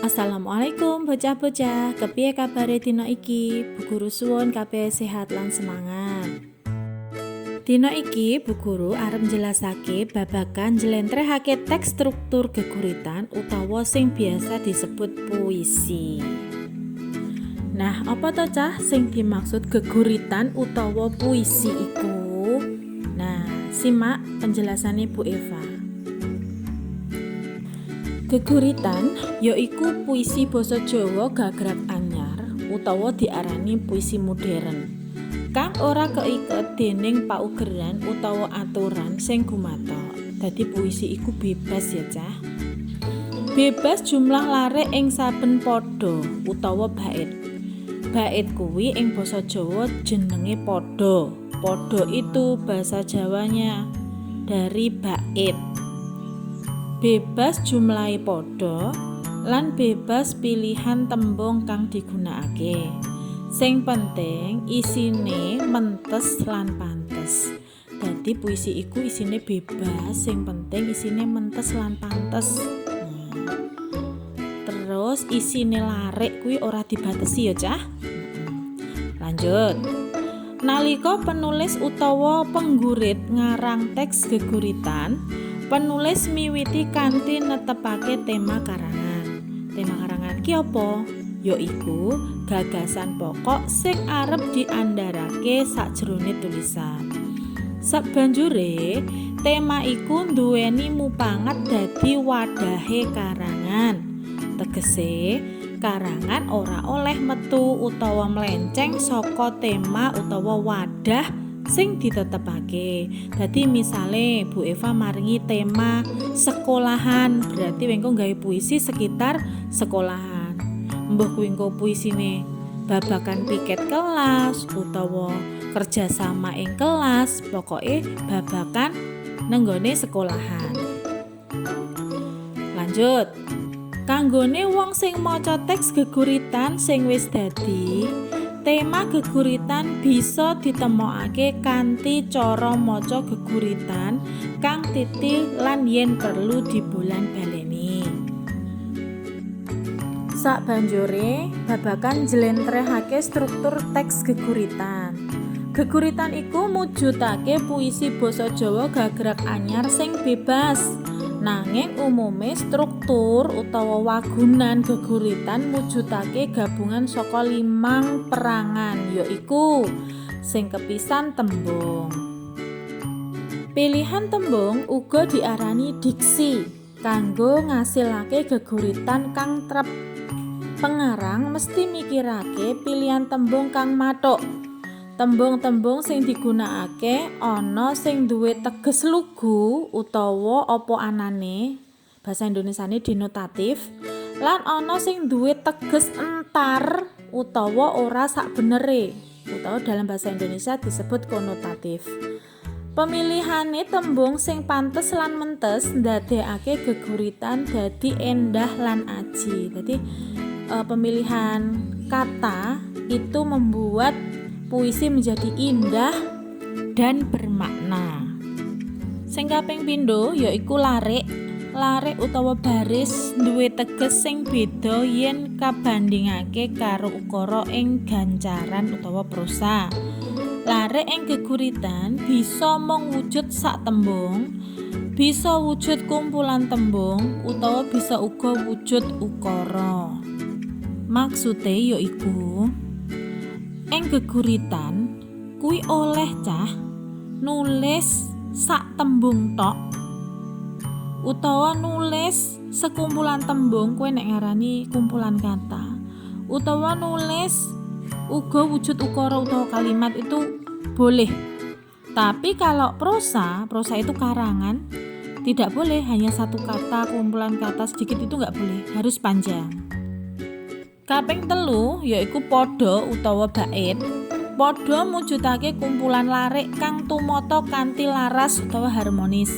Assalamualaikum bocah-bocah, kepiye kabare dina iki? Bu Guru suwun kabeh sehat lan semangat. Dina iki Bu Guru arep njelasake babagan njlentrehake teks struktur geguritan utawa sing biasa disebut puisi. Nah, apa to cah sing dimaksud geguritan utawa puisi iku? Nah, simak penjelasannya Bu Eva. Geguritan yaiku puisi basa Jawa gagrag anyar utawa diarani puisi modern kang ora keiket dening paugeran utawa aturan sing gumathok. Dadi puisi iku bebas ya cah. Bebas jumlah larik ing saben pada utawa bait. Bait kuwi ing basa Jawa jenenge pada. Pada itu bahasa Jawanya dari bait. Bebas jumlahe padha lan bebas pilihan tembung kang digunakake. Sing penting isine mentes lan pantes. Dadi puisi iku isine bebas, sing penting isine mentes lan pantes. Terus isine larik kuwi ora dibatesi ya cah. Lanjut. Nalika penulis utawa penggurit ngarang teks geguritan, penulis miwiti kanthi netepake tema karangan. Tema karangan ki apa? Yaiku gagasan pokok sing arep diandharake sakjroning tulisan. Sabanjure, tema iku nduweni mupangat dadi wadahe karangan. Tegese, karangan ora oleh metu utawa melenceng saka tema utawa wadah sing ditetepake. Dadi misale Bu Eva maringi tema sekolahan, berarti wengko gawe puisi sekitar sekolahan. Mbah kuwi engko puisine babakan piket kelas utawa kerjasama ing kelas, pokoke babakan nenggone sekolahan. Lanjut. Kanggone wong sing maca teks geguritan sing wis dadi, tema geguritan bisa ditemokake kanthi cara maca geguritan kang titi lan yen perlu dibolan baleni. Sabanjure babagan njlentrehake struktur teks geguritan. Geguritan iku mujudake puisi basa Jawa gagrag anyar sing bebas. Nanging umume struktur utawa wagunan geguritan mujudake gabungan saka 5 perangan, yaiku sing kepisan tembung. Pilihan tembung uga diarani diksi kanggo ngasilake geguritan kang trep. Pengarang mesti mikirake pilihan tembung kang mathuk. Tembung-tembung sing digunakake ana sing duwe teges lugu utawa apa anane, basa Indonesiane denotatif, lan ana sing duwe teges entar utawa ora sakbenere, utawa dalam bahasa Indonesia disebut konotatif. Pemilihane tembung sing pantes lan mentes ndadekake geguritan dadi endah lan aji. Dadi pemilihan kata itu membuat puisi menjadi indah dan bermakna. Sing kaping pindho yaiku larik. Larik utawa baris duwe teges sing beda yen kabandhingake karo ukara ing gancaran utawa prosa. Larik ing geguritan bisa mung wujud sak tembung, bisa wujud kumpulan tembung utawa bisa uga wujud ukara. Maksude yaiku ing geguritan kuwi oleh cah nulis sak tembung tok utawa nulis sekumpulan tembung kuwi nek ngarani kumpulan kata, utawa nulis uga wujud ukara utawa kalimat itu boleh. Tapi kalau prosa itu karangan, tidak boleh hanya satu kata, kumpulan kata sedikit itu enggak boleh, harus panjang. Kaping 3 yaiku pada utawa bait. Pada mujudake kumpulan larik kang tumata kanthi laras utawa harmonis.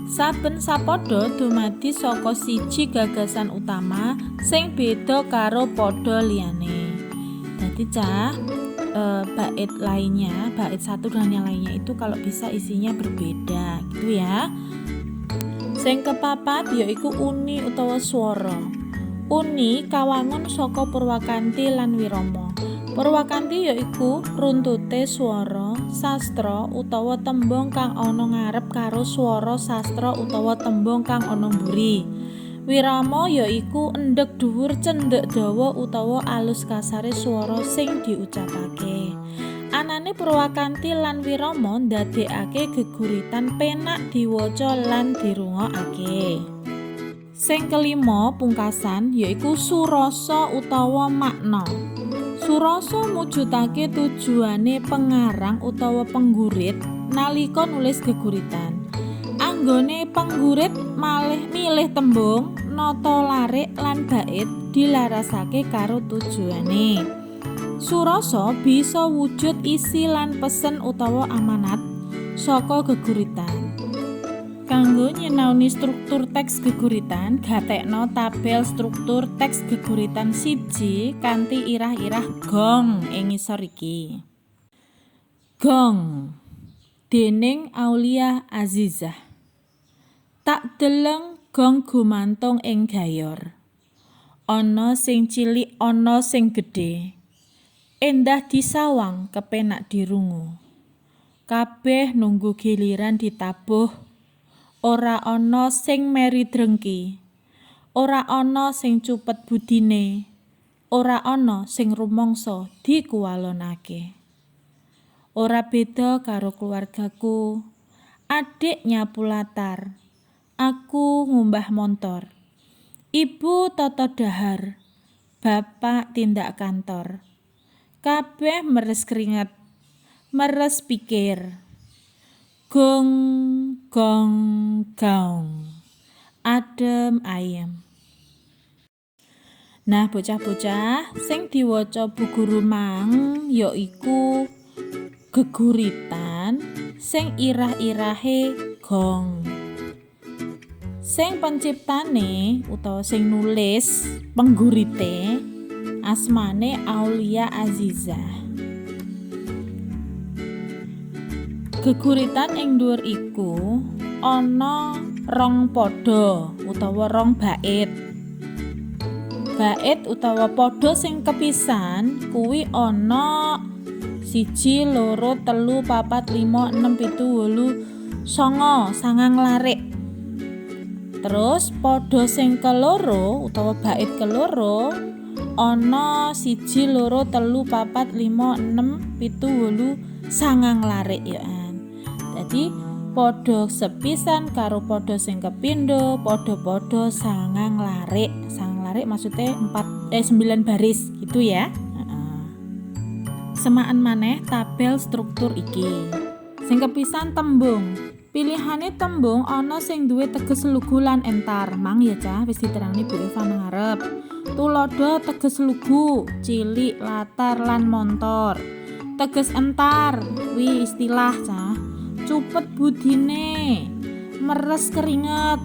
Saben sapada dumadi saka siji gagasan utama sing beda karo pada liyane. Dadi cah bait lainnya, bait satu dan yang lainnya itu kalau bisa isinya berbeda gitu ya. Sing kepapat yaiku uni utawa swara. Uni kawangun saka Purwakanthi lan Wirama. Purwakanthi yaiku runtute swara sastra utawa tembung kang ana ngarep karo swara sastra utawa tembung kang ana mburi. Wirama yaiku endhek dhuwur cendhek dawa utawa alus kasare swara sing diucapake. Anane Purwakanthi lan Wirama ndadekake geguritan penak diwaca lan dirungokake. Sing kelima pungkasan yaiku surasa utawa makna. Surasa mujudake tujuane pengarang utawa penggurit nalika nulis geguritan. Anggone penggurit malih milih tembung, nata larik lan bait dilarasake karo tujuane. Surasa bisa wujud isi lan pesen utawa amanat saka geguritan. Kanggo nyinaoni struktur teks geguritan, gatekno tabel struktur teks geguritan 1 kanthi irah-irah gong ing ngisor iki. Gong dening Aulia Azizah. Tak deleng gong gumantung ing gayor. Ana sing cilik, ana sing gedhe. Endah disawang, kepenak dirungu. Kabeh nunggu giliran ditabuh. Ora ana sing meri drengki, ora ana sing cupet budine, ora ana sing rumangsa dikuwalonake. Ora beda karo keluargaku, adik nyapu latar, aku ngumbah montor, ibu tata dahar, bapak tindak kantor. Kabeh meres keringet, meres pikir. Gong, gong, gong. Adem ayem. Nah, bocah-bocah, sing diwaca Bu Guru mang yaiku geguritan sing irah-irahe gong. Sing penciptane utawa sing nulis penggurite asmane Aulia Azizah. Geguritan ing dhuwur iku ana 2 pada utawa 2 bait. Bait utawa pada sing kepisan kuwi ana 1, 2, 3, 4, 5, 6, 7, 8, 9 larik. Terus pada sing keloro utawa bait keloro ana 1, 2, 3, 4, 5, 6, 7, 8, 9 larik ya. Jadi padha sepisan karo padha sing kapindho, padha-padha 9 larik. 9 larik maksudnya 9 baris gitu ya. Semaan maneh tabel struktur iki. Sing kepisan tembung. Pilihane tembung ana sing duwe teges lugu lan entar. Mang ya cah wis diterangni Bu Eva nang ngarep. Tuladha teges lugu, cilik, latar lan montor. Teges entar, wi istilah cah. Cupet budine, meres keringet,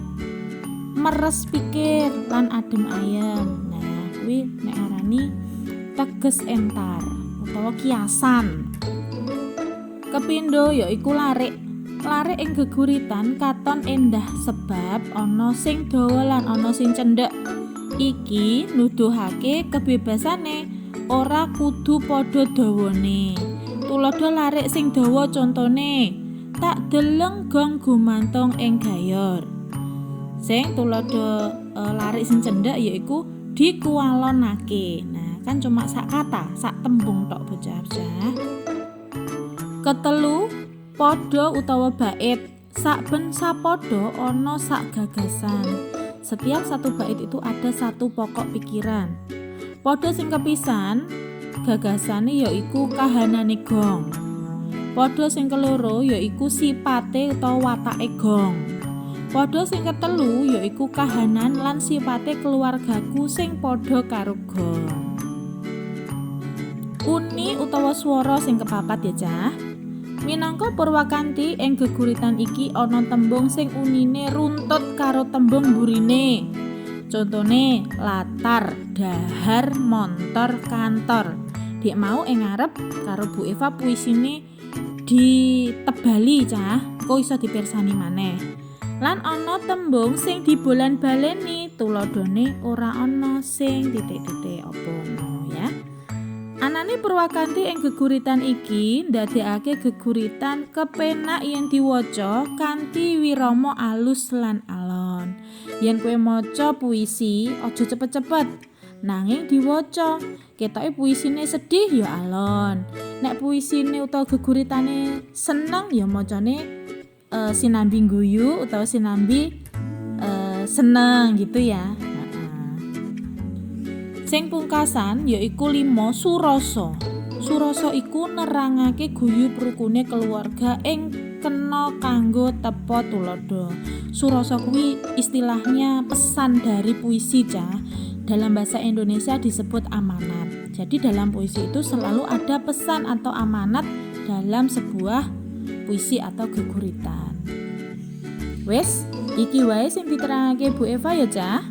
meres pikir lan adem ayem. Nah, kuwi nek arani teges entar utawa kiasan. Kepindho yaiku larik. Larik ing geguritan katon endah sebab ana sing dawa lan ana sing cendhek. Iki nuduhake kebebasane, ora kudu padha dawane. Tuladha larik sing dawa contone tak deleng gong gumantung ing gayor. Sing tuladha larik sing cendhek yaiku dikuwalonake. Nah, kan cuma sak kata, sak tembung tok bocah-bocah. Ketelu, padha utawa bait. Saben sapada ana sak gagasan. Setiap satu bait itu ada satu pokok pikiran. Padha sing kepisan, gagasane yaiku kahanane gong. Padha sing keloro yaiku sipate utawa watake gong. Padha sing ketelu yaiku kahanan lan sipate keluargaku sing padha karo gong. Uni utawa swara sing kepapat ya cah. Minangka Purwakanthi ing geguritan iki ana tembung sing unine runtut karo tembung burine. Contone latar, dahar, montor, kantor. Dik mau ing ngarep karo Bu Eva puisine ditebali cah, kok iso dipirsani maneh. Lan ana tembung sing dibolan-baleni tuladhane ora ana sing titik-titik apa ngono ya. Anane Purwakanthi ing geguritan iki ndadekake geguritan kepenak yen diwaca kanthi wirama alus lan alon. Yen kowe maca puisi aja cepet-cepet, nanging diwaca. Ketoke puisine sedih ya alon. Nek puisine utawa geguritane seneng ya macane sinambi guyu utawa sinambi seneng gitu ya. Sing pungkasan yaiku 5 surasa. Surasa iku nerangake guyub rukune keluarga ing kena kanggo tepa tuladha. Surasa kuwi istilahnya pesan dari puisi Cah. Dalam bahasa Indonesia disebut amanat. Jadi dalam puisi itu selalu ada pesan atau amanat dalam sebuah puisi atau geguritan. Wes, iki wae sing diterangake Bu Eva ya Cah.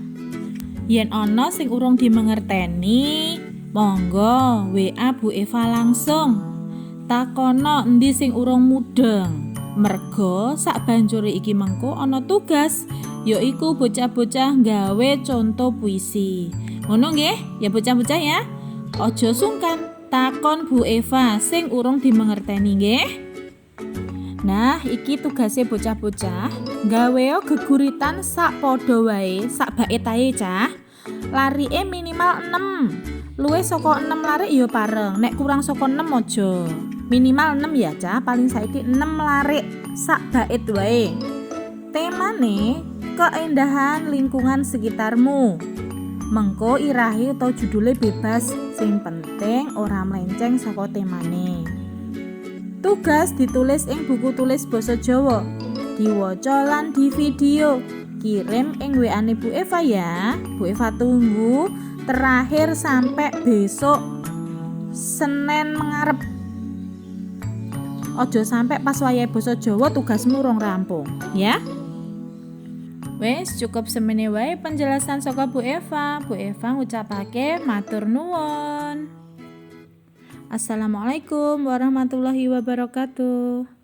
Yen ana sing urung dimengerteni, monggo WA Bu Eva langsung. Takono endi sing urung mudeng. Merga sak banjure iki mengko ana tugas, yaiku bocah-bocah gawe contoh puisi. Ngono nggih, ya bocah-bocah ya. Aja sungkan takon Bu Eva sing urung dimengerteni nggih. Nah, iki tugase bocah-bocah, gaweo geguritan sak padha wae, sak bait ae Cah. Larike minimal 6. Luwih saka 6 larik ya pareng, nek kurang saka 6 aja. Minimal 6 ya Cah, paling saiki 6 larik sak bait wae. Temane keindahan lingkungan sekitarmu. Mengko irahe atau judule bebas, sing penting ora melenceng saka temane. Tugas ditulis ing buku tulis basa Jawa, diwaca lan di video. Kirim ing WA-ne Bu Eva ya. Bu Eva tunggu terakhir sampai besok Senin mengarep. Ojo sampai pas wayahe basa Jawa tugasmu rong rampung, ya. Wes cukup semene wae penjelasan saka Bu Eva. Bu Eva ngucapake matur nuwun. Assalamualaikum warahmatullahi wabarakatuh.